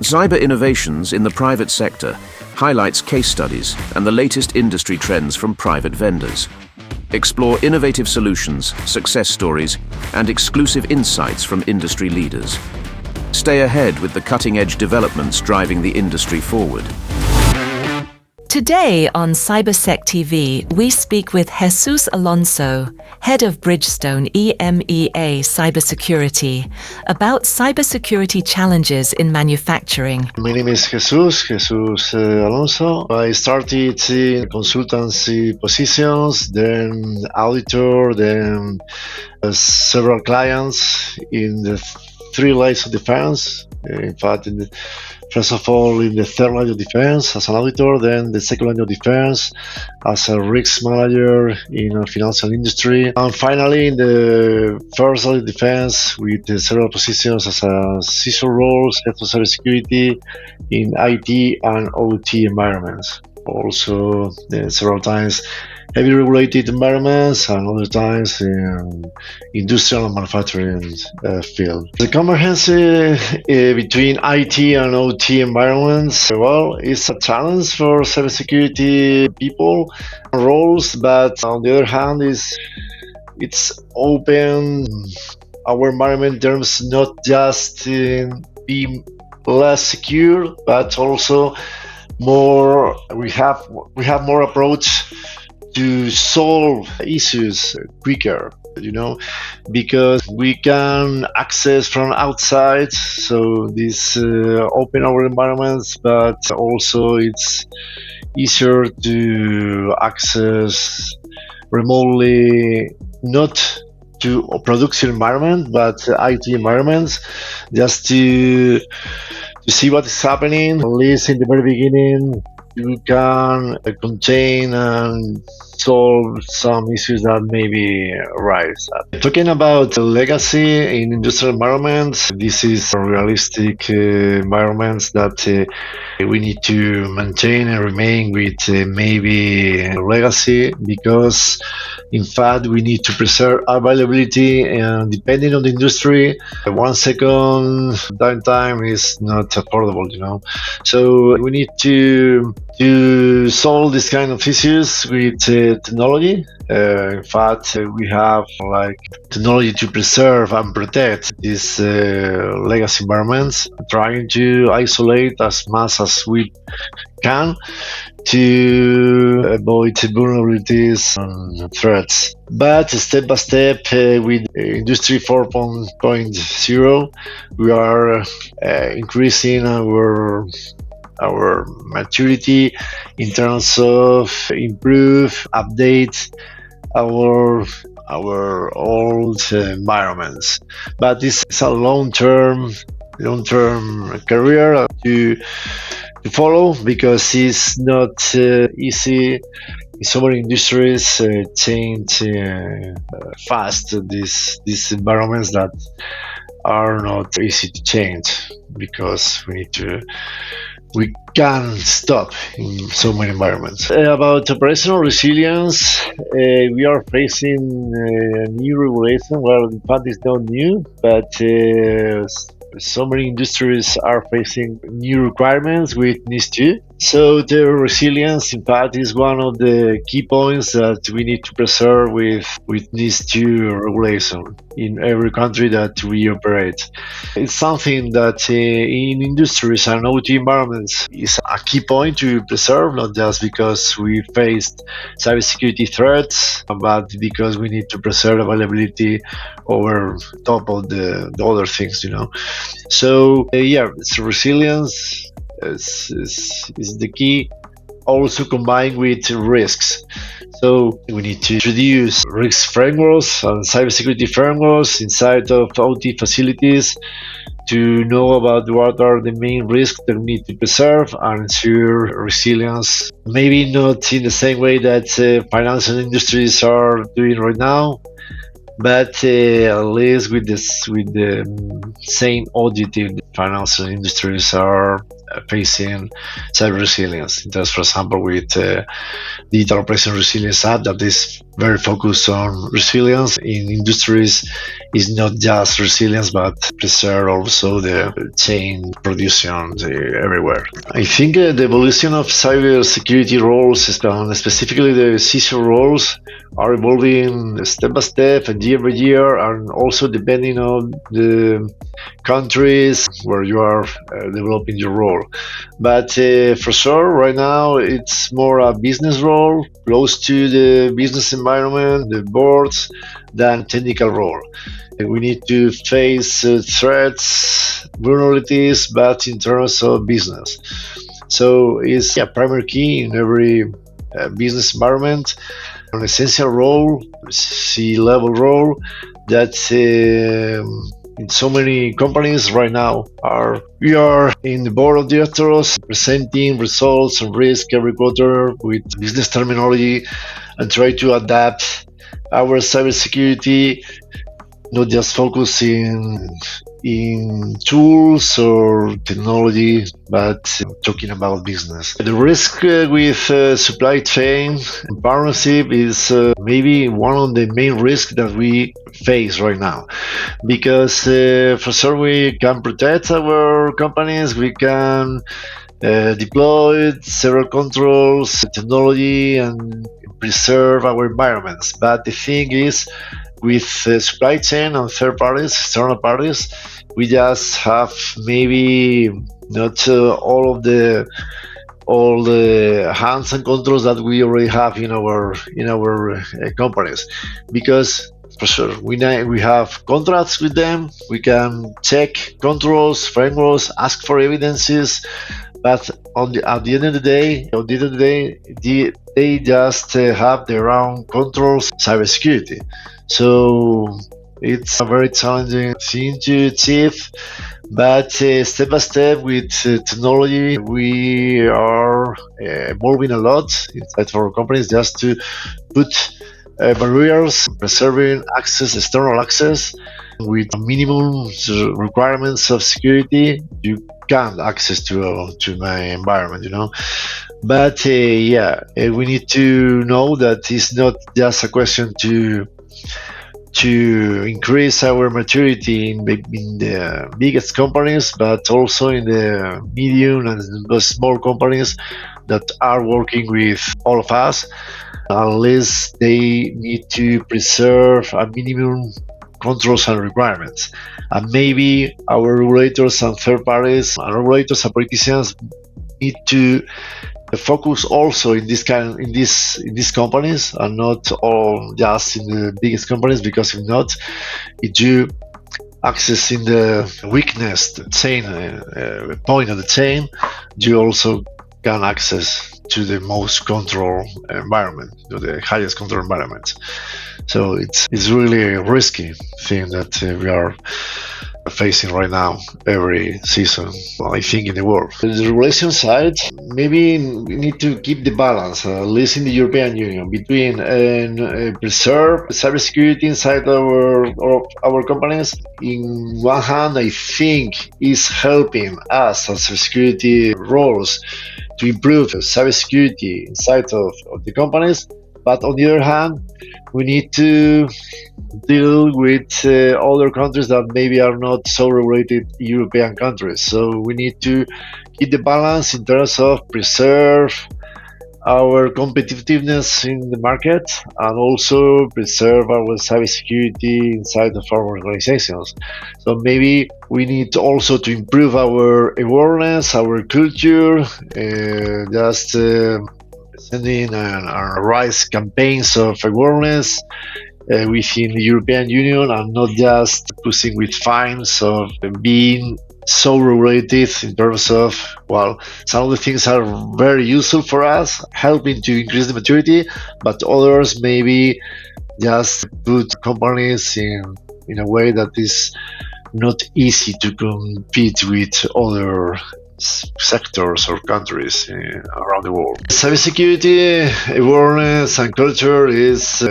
Cyber Innovations in the Private Sector highlights case studies and the latest industry trends from private vendors. Explore innovative solutions, success stories, and exclusive insights from industry leaders. Stay ahead with the cutting-edge developments driving the industry forward. Today on CyberSecTV, we speak with Jesús Alonso, head of Bridgestone EMEA Cybersecurity, about cybersecurity challenges in manufacturing. My name is Jesús Alonso. I started in consultancy positions, then auditor, then several clients in the three lines of defense. In fact, first of all, in the third line of defense as an auditor, then the second line of defense as a risk manager in a financial industry, and finally in the first line of defense with several positions as a CISO roles, head of cybersecurity in IT and OT environments. Also, several times heavy regulated environments and other times in industrial and manufacturing field. The convergence between IT and OT environments, well, it's a challenge for cybersecurity people and roles, but on the other hand, it's open our environment in terms not just be less secure, but also more. We have more approach to solve issues quicker, because we can access from outside, so this open our environments, but also it's easier to access remotely, not to a production environment, but IT environments, just to see what is happening. At least in the very beginning, you can contain and solve some issues that maybe arise. Talking about legacy in industrial environments, this is realistic environments that we need to maintain and remain with maybe legacy, because in fact we need to preserve availability, and depending on the industry, 1 second downtime is not affordable, so we need to solve this kind of issues with technology. In fact, we have technology to preserve and protect these legacy environments, trying to isolate as much as we can to avoid vulnerabilities and threats. But step by step, with Industry 4.0, we are increasing our maturity in terms of improve, update our old environments. But this is a long-term career to follow, because it's not easy. In so many industries change fast these environments that are not easy to change, because we can't stop in so many environments. About operational resilience, we are facing a new regulation. Well, in fact, it's not new, but so many industries are facing new requirements with NIS2. So the resilience, in fact, is one of the key points that we need to preserve with NIS2 regulation in every country that we operate. It's something that in industries and OT environments is a key point to preserve, not just because we faced cybersecurity threats, but because we need to preserve availability over top of the other things, So it's resilience is the key, also combined with risks. So we need to introduce risk frameworks and cybersecurity frameworks inside of OT facilities to know about what are the main risks that we need to preserve and ensure resilience. Maybe not in the same way that financial industries are doing right now, but at least with the same objective, financial industries are facing cyber resilience. That's, for example, with Digital Operation Resilience Act that is very focused on resilience in industries. Is not just resilience, but preserve also the chain production everywhere. I think the evolution of cybersecurity roles, and specifically the CISO roles, are evolving step by step and year by year, and also depending on the countries where you are developing your role. But for sure, right now it's more a business role, close to the business environment, the boards, than technical role. We need to face threats, vulnerabilities, but in terms of business. So it's a primary key in every business environment, an essential role, C-level role that in so many companies right now we are in the board of directors presenting results and risk every quarter with business terminology and try to adapt our cybersecurity, not just focusing in tools or technology, but talking about business. The risk with supply chain partnership is maybe one of the main risks that we face right now, because for sure we can protect our companies, we can deploy several controls, technology, and preserve our environments. But the thing is, with supply chain and third parties, external parties, we just have maybe not all the hands and controls that we already have in our companies, because for sure we have contracts with them. We can check controls, frameworks, ask for evidences, but at the end of the day, they just have their own controls, cybersecurity. So it's a very challenging thing to achieve, but step by step with technology, we are evolving a lot inside our companies just to put barriers, preserving access, external access, with minimum requirements of security. You can access to my environment, But we need to know that it's not just a question to increase our maturity in the biggest companies, but also in the medium and the small companies that are working with all of us. Unless they need to preserve a minimum controls and requirements. And maybe our regulators and third parties, and regulators and politicians need to focus also in these companies, and not all just in the biggest companies, because if not, if you access in the weakness chain point of the chain, you also can access to the most control environment, to the highest control environment. So it's really a risky thing that we are facing right now, every season, I think, in the world. The regulation side, maybe we need to keep the balance, at least in the European Union, between preserve cybersecurity inside our companies. In one hand, I think is helping us as cybersecurity roles to improve cybersecurity inside of the companies, but on the other hand, we need to deal with other countries that maybe are not so regulated European countries. So we need to keep the balance in terms of preserve our competitiveness in the market, and also preserve our cybersecurity inside of our organizations. So maybe we need also to improve our awareness, our culture, sending and rise campaigns of awareness within the European Union, and not just pushing with fines of being so regulated in terms of, some of the things are very useful for us, helping to increase the maturity, but others maybe just put companies in a way that is not easy to compete with other sectors or countries around the world. Cybersecurity awareness and culture is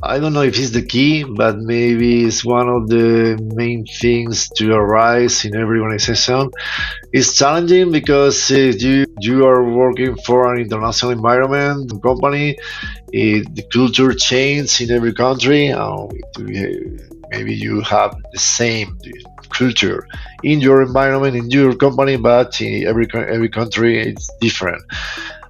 I don't know if it's the key, but maybe it's one of the main things to arise in every organization. It's challenging because you are working for an international environment company. The culture changes in every country. Maybe you have the same culture in your environment, in your company, but in every country it's different.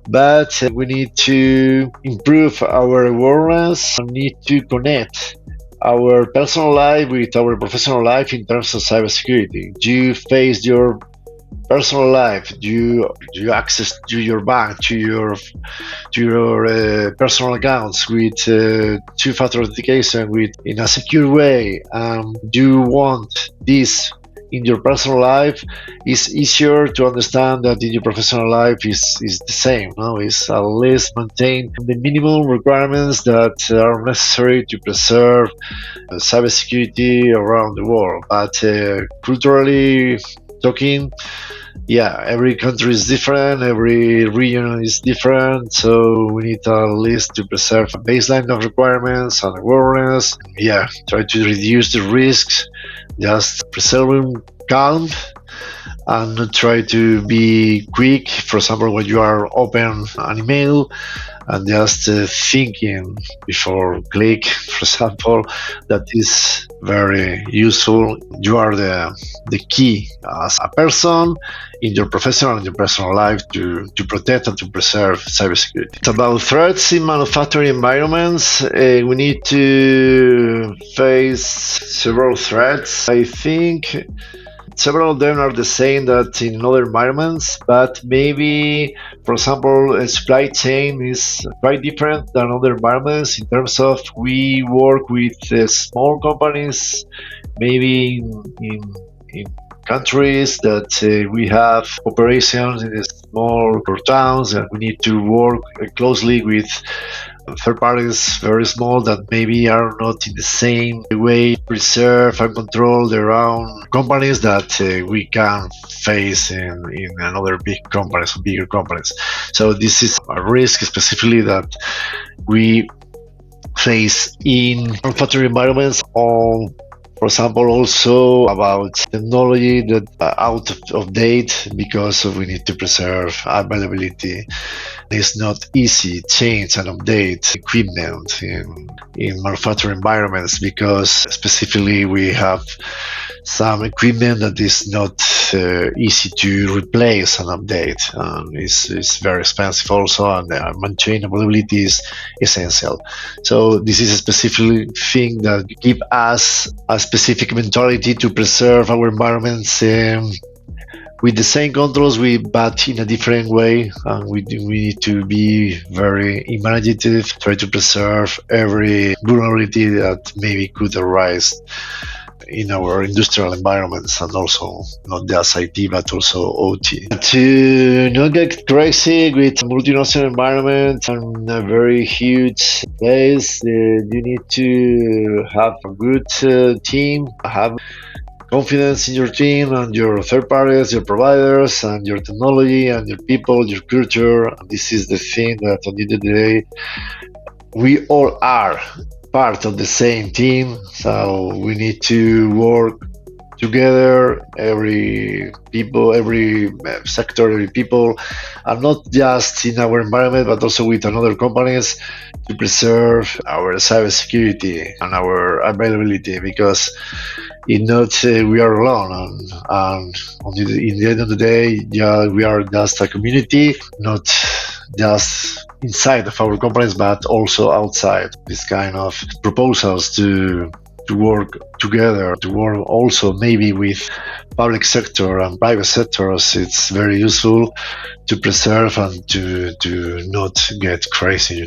But we need to improve our awareness. We need to connect our personal life with our professional life in terms of cybersecurity. You face your personal life, you access to your bank, to your personal accounts with two-factor authentication in a secure way. You want this in your personal life. It's easier to understand that in your professional life is the same. No, it's at least maintain the minimum requirements that are necessary to preserve cybersecurity around the world. But culturally talking, every country is different, every region is different, so we need at least to preserve a baseline of requirements and awareness. Try to reduce the risks, just preserving calm and not try to be quick. For example, when you are open an email and just thinking before click, for example, that is very useful. You are the key as a person in your professional and your personal life to protect and to preserve cybersecurity. It's about threats in manufacturing environments. We need to face several threats. I think several of them are the same that in other environments, but maybe, for example, a supply chain is quite different than other environments in terms of we work with small companies, maybe in countries that we have operations in small towns, and we need to work closely with third parties very small that maybe are not in the same way preserve and control their own companies that we can face in another bigger companies. So this is a risk specifically that we face in manufacturing environments. For example, also about technology that are out of date because we need to preserve availability. It's not easy to change and update equipment in manufacturing environments because specifically we have some equipment that is not easy to replace and update. It's very expensive also, and maintaining availability is essential. So this is a specific thing that gives us a specific mentality to preserve our environments with the same controls, but in a different way. And we need to be very imaginative, try to preserve every vulnerability that maybe could arise in our industrial environments, and also not just IT but also OT. To not get crazy with multinational environment and a very huge place, you need to have a good team, have confidence in your team and your third parties, your providers, and your technology and your people, your culture. This is the thing that at the end of the day we all are part of the same team, so we need to work together, every sector, every people, and not just in our environment but also with another companies to preserve our cybersecurity and our availability, because if not, we are alone, and in the end of the day, we are just a community, not just inside of our companies but also outside. This kind of proposals to work together, to work also maybe with public sector and private sectors, it's very useful to preserve and to not get crazy,